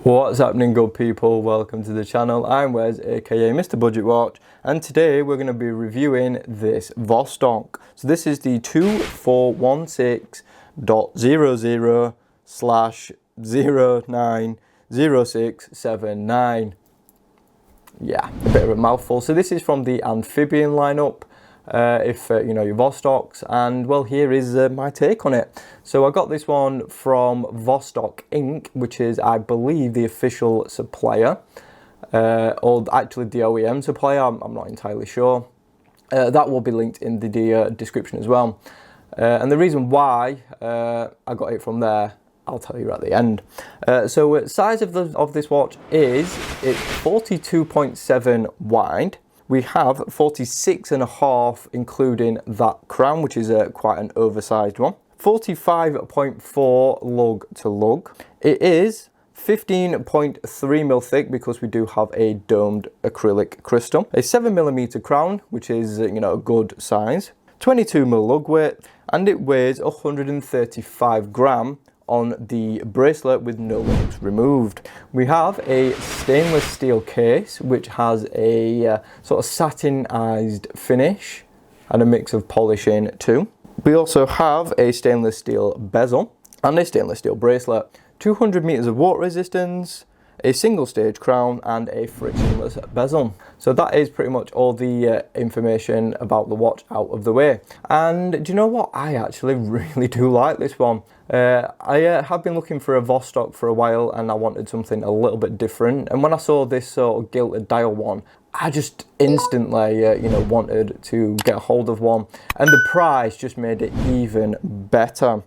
What's happening, good people? Welcome to the channel. I'm Wes, aka Mr. Budget Watch, and today we're going to be reviewing this Vostok. So this is the 2416.00/090679. Yeah, a bit of a mouthful. So this is from the Amphibian lineup. If you know your Vostoks, and well, here is my take on it. So I got this one from Vostok Inc., which is, I believe, the official supplier, or actually the OEM supplier. I'm not entirely sure. That will be linked in the description as well. And the reason why I got it from there, I'll tell you at the end. So size of this watch is it's 42.7 wide. We have 46.5 including that crown, which is quite an oversized one. 45.4 lug to lug. It is 15.3mm thick because we do have a domed acrylic crystal. A 7mm crown, which is a good size. 22mm lug weight, and it weighs 135 gram on the bracelet with no links removed. We have a stainless steel case which has a sort of satinized finish and a mix of polishing too. We also have a stainless steel bezel and a stainless steel bracelet, 200 meters of water resistance, a single stage crown and a frictionless bezel. So that is pretty much all the information about the watch out of the way. And do you know what? I actually really do like this one. I have been looking for a Vostok for a while, and I wanted something a little bit different. And when I saw this sort of gilded dial one, I just instantly, wanted to get a hold of one. And the price just made it even better.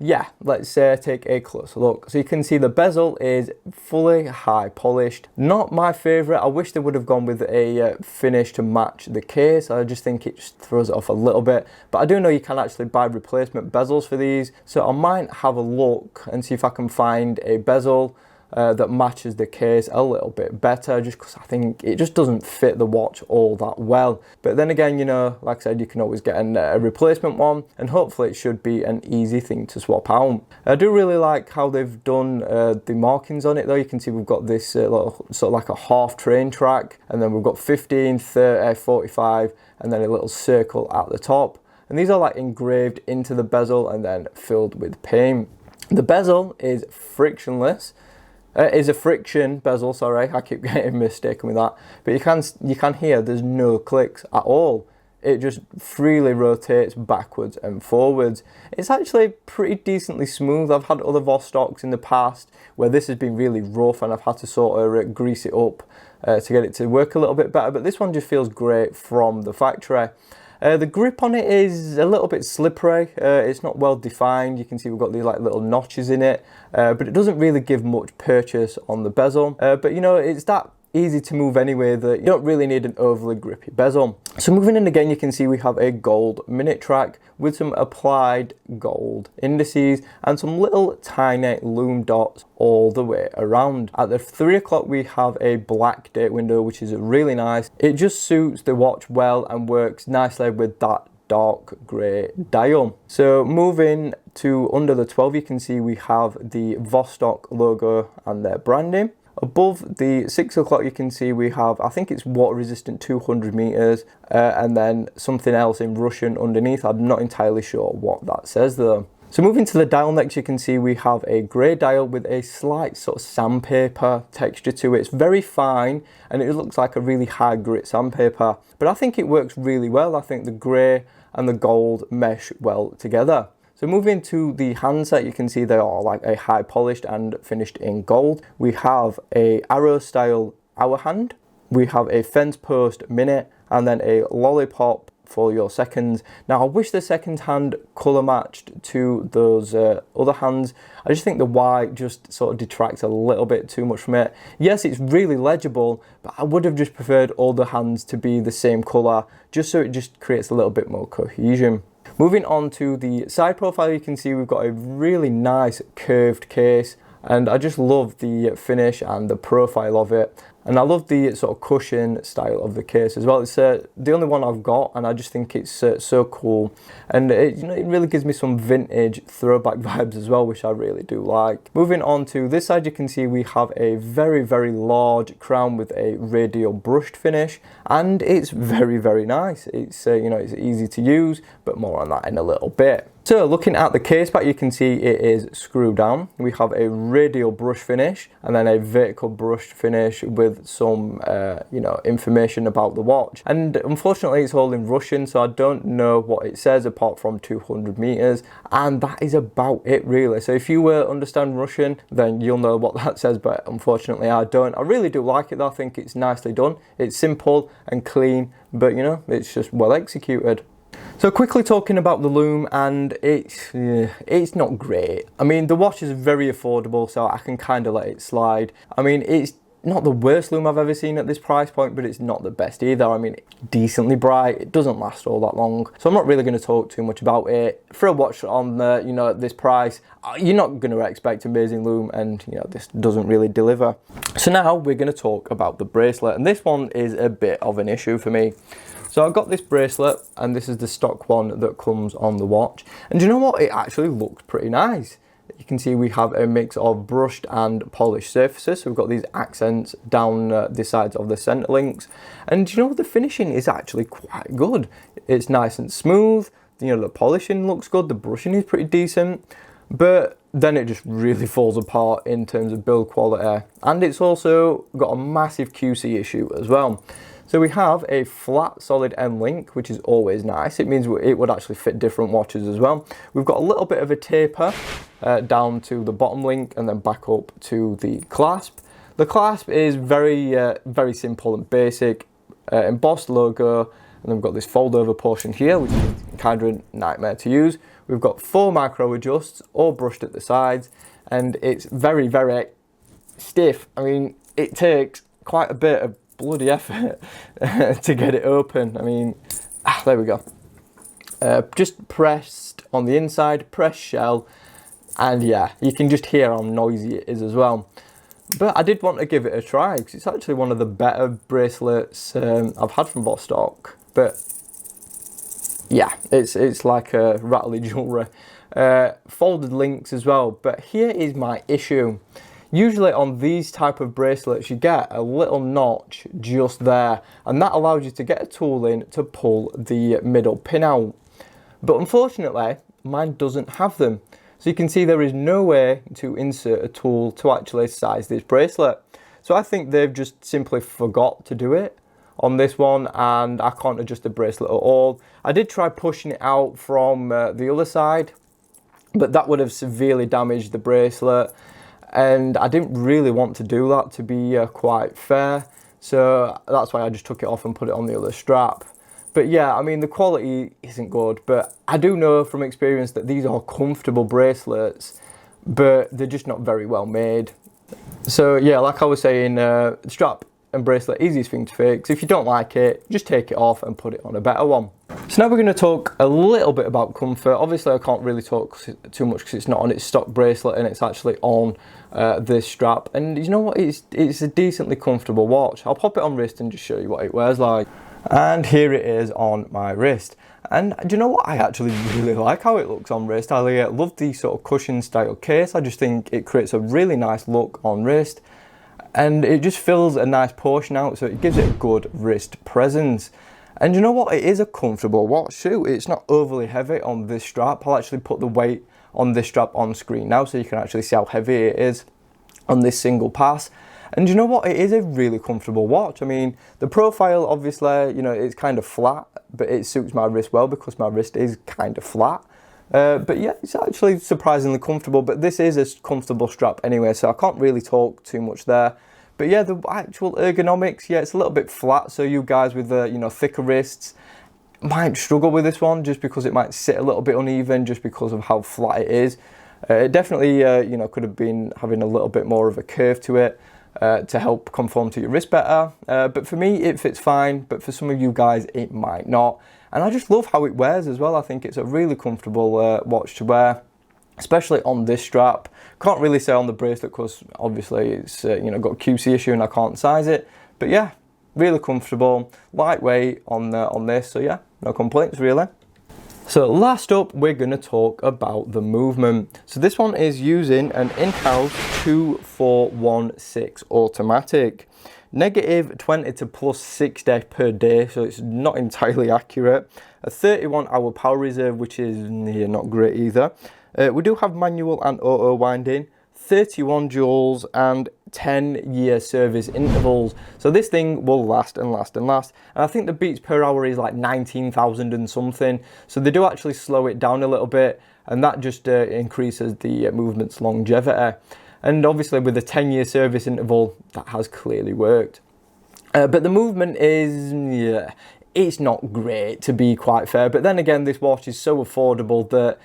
Yeah, let's take a closer look. So you can see the bezel is fully high polished. Not my favorite. I wish they would have gone with a finish to match the case. I just think it just throws it off a little bit. But I do know you can actually buy replacement bezels for these. So I might have a look and see if I can find a bezel that matches the case a little bit better, just because I think it just doesn't fit the watch all that well. But then again, like I said, you can always get a replacement one, and hopefully it should be an easy thing to swap out. I do really like how they've done the markings on it though. You can see we've got this little, sort of like a half train track, and then we've got 15, 30, 45, and then a little circle at the top. And these are like engraved into the bezel and then filled with paint. The bezel is frictionless. Is a friction bezel, sorry, I keep getting mistaken with that. But you can hear there's no clicks at all. It just freely rotates backwards and forwards. It's actually pretty decently smooth. I've had other Vostoks in the past where this has been really rough and I've had to sort of grease it up to get it to work a little bit better. But this one just feels great from the factory. The grip on it is a little bit slippery. It's not well defined. You can see we've got these like little notches in it, but it doesn't really give much purchase on the bezel. But it's that easy to move anyway that you don't really need an overly grippy bezel. So moving in again, you can see we have a gold minute track with some applied gold indices and some little tiny lume dots all the way around. At the 3 o'clock we have a black date window, which is really nice. It just suits the watch well and works nicely with that dark grey dial. So moving to under the 12, you can see we have the Vostok logo and their branding. Above the 6 o'clock, you can see we have, I think it's water resistant 200 meters, and then something else in Russian underneath. I'm not entirely sure what that says though. So moving to the dial next, you can see we have a grey dial with a slight sort of sandpaper texture to it. It's very fine and it looks like a really high grit sandpaper, but I think it works really well. I think the grey and the gold mesh well together. So moving to the handset, you can see they are like a high polished and finished in gold. We have a arrow style hour hand. We have a fence post minute and then a lollipop for your seconds. Now I wish the second hand colour matched to those other hands. I just think the white just sort of detracts a little bit too much from it. Yes, it's really legible, but I would have just preferred all the hands to be the same colour, just so it just creates a little bit more cohesion. Moving on to the side profile, you can see we've got a really nice curved case, and I just love the finish and the profile of it. And I love the sort of cushion style of the case as well. It's the only one I've got, and I just think it's so cool. And it really gives me some vintage throwback vibes as well, which I really do like. Moving on to this side, you can see we have a very, very large crown with a radial brushed finish, and it's very, very nice. It's it's easy to use, but more on that in a little bit. So looking at the case back, you can see it is screwed down. We have a radial brush finish and then a vertical brush finish with some information about the watch. And unfortunately it's all in Russian, so I don't know what it says apart from 200 meters, and that is about it really. So if you understand Russian, then you'll know what that says, but unfortunately I don't. I really do like it though. I think it's nicely done. It's simple and clean, but it's just well executed. So quickly talking about the Lume, and it's not great. I mean, the watch is very affordable, so I can kind of let it slide. I mean, it's not the worst Lume I've ever seen at this price point, but it's not the best either. I mean, it's decently bright. It doesn't last all that long, so I'm not really going to talk too much about it. For a watch on at this price, you're not going to expect amazing Lume, and this doesn't really deliver. So now we're going to talk about the bracelet, and this one is a bit of an issue for me. So I've got this bracelet, and this is the stock one that comes on the watch. And do you know what? It actually looks pretty nice. You can see we have a mix of brushed and polished surfaces. So we've got these accents down the sides of the center links. And the finishing is actually quite good. It's nice and smooth. The polishing looks good. The brushing is pretty decent. But then it just really falls apart in terms of build quality. And it's also got a massive QC issue as well. So we have a flat solid end link, which is always nice. It means it would actually fit different watches as well. We've got a little bit of a taper down to the bottom link and then back up to the clasp. The clasp is very, very simple and basic. Embossed logo, and then we've got this fold over portion here, which is kind of a nightmare to use. We've got 4 micro adjusts, all brushed at the sides, and it's very, very stiff. I mean, it takes quite a bit of bloody effort to get it open. I mean, there we go. Just pressed on the inside, pressed shell, and yeah, you can just hear how noisy it is as well. But I did want to give it a try because it's actually one of the better bracelets I've had from Vostok. But yeah, it's like a rattly jewellery. Folded links as well. But here is my issue. Usually on these type of bracelets, you get a little notch just there, and that allows you to get a tool in to pull the middle pin out. But unfortunately, mine doesn't have them. So you can see there is no way to insert a tool to actually size this bracelet. So I think they've just simply forgot to do it on this one, and I can't adjust the bracelet at all. I did try pushing it out from the other side, but that would have severely damaged the bracelet. And I didn't really want to do that, to be quite fair. So that's why I just took it off and put it on the other strap. But yeah, I mean, the quality isn't good, but I do know from experience that these are comfortable bracelets, but they're just not very well made. So yeah, like I was saying, strap and bracelet, easiest thing to fix. If you don't like it, just take it off and put it on a better one. So now we're going to talk a little bit about comfort. Obviously I can't really talk too much because it's not on its stock bracelet and it's actually on this strap. And you know what, it's a decently comfortable watch. I'll pop it on wrist and just show you what it wears like. And here it is on my wrist. And do you know what, I actually really like how it looks on wrist. I love the sort of cushion style case. I just think it creates a really nice look on wrist. And it just fills a nice portion out, so it gives it a good wrist presence. And you know what, it is a comfortable watch too. It's not overly heavy on this strap. I'll actually put the weight on this strap on screen now so you can actually see how heavy it is on this single pass. And you know what, it is a really comfortable watch. I mean, the profile obviously, it's kind of flat, but it suits my wrist well because my wrist is kind of flat. But yeah, it's actually surprisingly comfortable, but this is a comfortable strap anyway, so I can't really talk too much there. But yeah, the actual ergonomics, yeah, it's a little bit flat, so you guys with thicker wrists might struggle with this one just because it might sit a little bit uneven just because of how flat it is. It definitely, could have been having a little bit more of a curve to it to help conform to your wrist better. But for me, it fits fine, but for some of you guys, it might not. And I just love how it wears as well. I think it's a really comfortable watch to wear. especially on this strap. Can't really say on the bracelet because obviously it's got a QC issue and I can't size it. But yeah, really comfortable, lightweight on this. So yeah, no complaints really. So last up, we're going to talk about the movement. So this one is using an in-house 2416 automatic. Negative 20 to plus 60 per day, so it's not entirely accurate. A 31-hour power reserve, which is not great either. We do have manual and auto winding, 31 joules and 10-year service intervals. So this thing will last and last and last. And I think the beats per hour is like 19,000 and something. So they do actually slow it down a little bit, and that just increases the movement's longevity. And obviously with the 10-year service interval, that has clearly worked. But the movement is, it's not great, to be quite fair. But then again, this watch is so affordable that,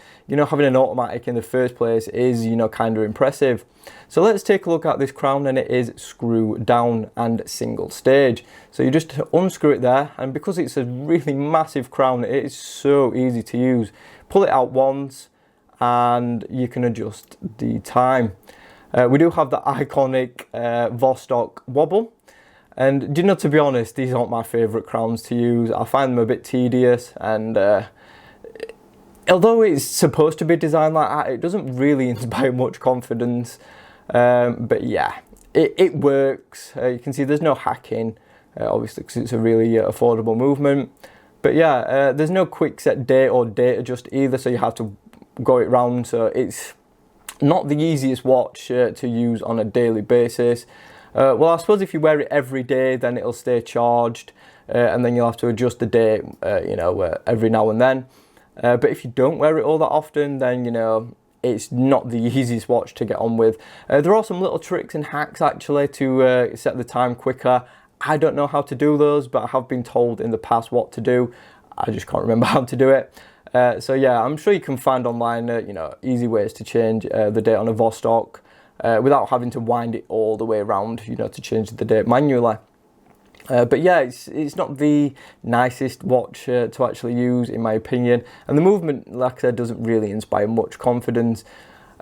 having an automatic in the first place is, kind of impressive. So let's take a look at this crown, and it is screw down and single stage. So you just unscrew it there, and because it's a really massive crown, it is so easy to use. Pull it out once, and you can adjust the time. We do have the iconic Vostok wobble. And to be honest, these aren't my favourite crowns to use. I find them a bit tedious, and although it's supposed to be designed like that, it doesn't really inspire much confidence. But yeah, it works. You can see there's no hacking, obviously, because it's a really affordable movement. But yeah, there's no quick set date or date adjust either, so you have to go it round. So it's not the easiest watch to use on a daily basis. Well, I suppose if you wear it every day, then it'll stay charged, and then you'll have to adjust the date, every now and then. But if you don't wear it all that often, then, it's not the easiest watch to get on with. There are some little tricks and hacks, actually, to set the time quicker. I don't know how to do those, but I have been told in the past what to do. I just can't remember how to do it. So yeah, I'm sure you can find online, easy ways to change the date on a Vostok. Without having to wind it all the way around, to change the date manually. But yeah, it's not the nicest watch to actually use, in my opinion. And the movement, like I said, doesn't really inspire much confidence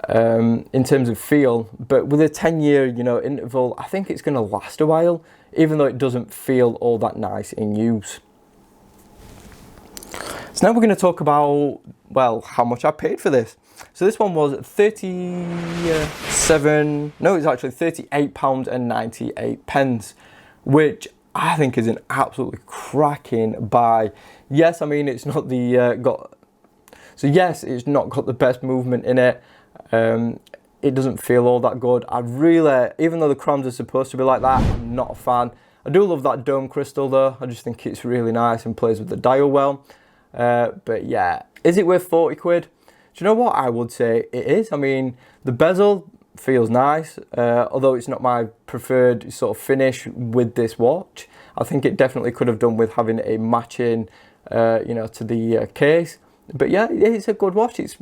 in terms of feel. But with a 10-year, interval, I think it's going to last a while, even though it doesn't feel all that nice in use. So now we're going to talk about, well, how much I paid for this. So this one was £38.98, which I think is an absolutely cracking buy. Yes, I mean, it's not the it's not got the best movement in it. It doesn't feel all that good. Even though the crowns are supposed to be like that, I'm not a fan. I do love that dome crystal though. I just think it's really nice and plays with the dial well. But yeah, is it worth 40 quid? Do you know what? I would say it is. I mean, the bezel feels nice, although it's not my preferred sort of finish with this watch. I think it definitely could have done with having a matching, to the case. But yeah, it's a good watch. It's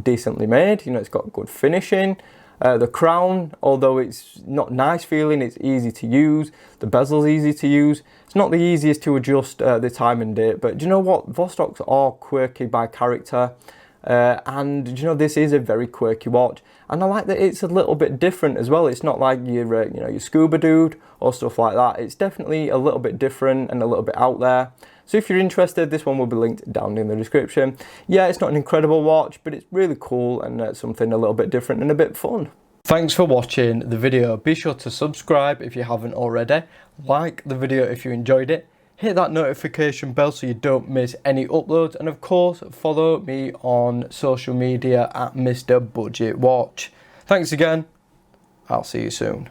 decently made. It's got good finishing. The crown, although it's not nice feeling, it's easy to use. The bezel's easy to use. It's not the easiest to adjust the time and date. But do you know what? Vostoks are quirky by character. And this is a very quirky watch, and I like that it's a little bit different as well. It's not like your scuba dude or stuff like that. It's definitely a little bit different and a little bit out there. So if you're interested, this one will be linked down in the description. Yeah, it's not an incredible watch, but it's really cool and something a little bit different and a bit fun. Thanks for watching the video. Be sure to subscribe if you haven't already. Like the video if you enjoyed it. Hit that notification bell so you don't miss any uploads, and of course follow me on social media at Mr. Budget Watch. Thanks again, I'll see you soon.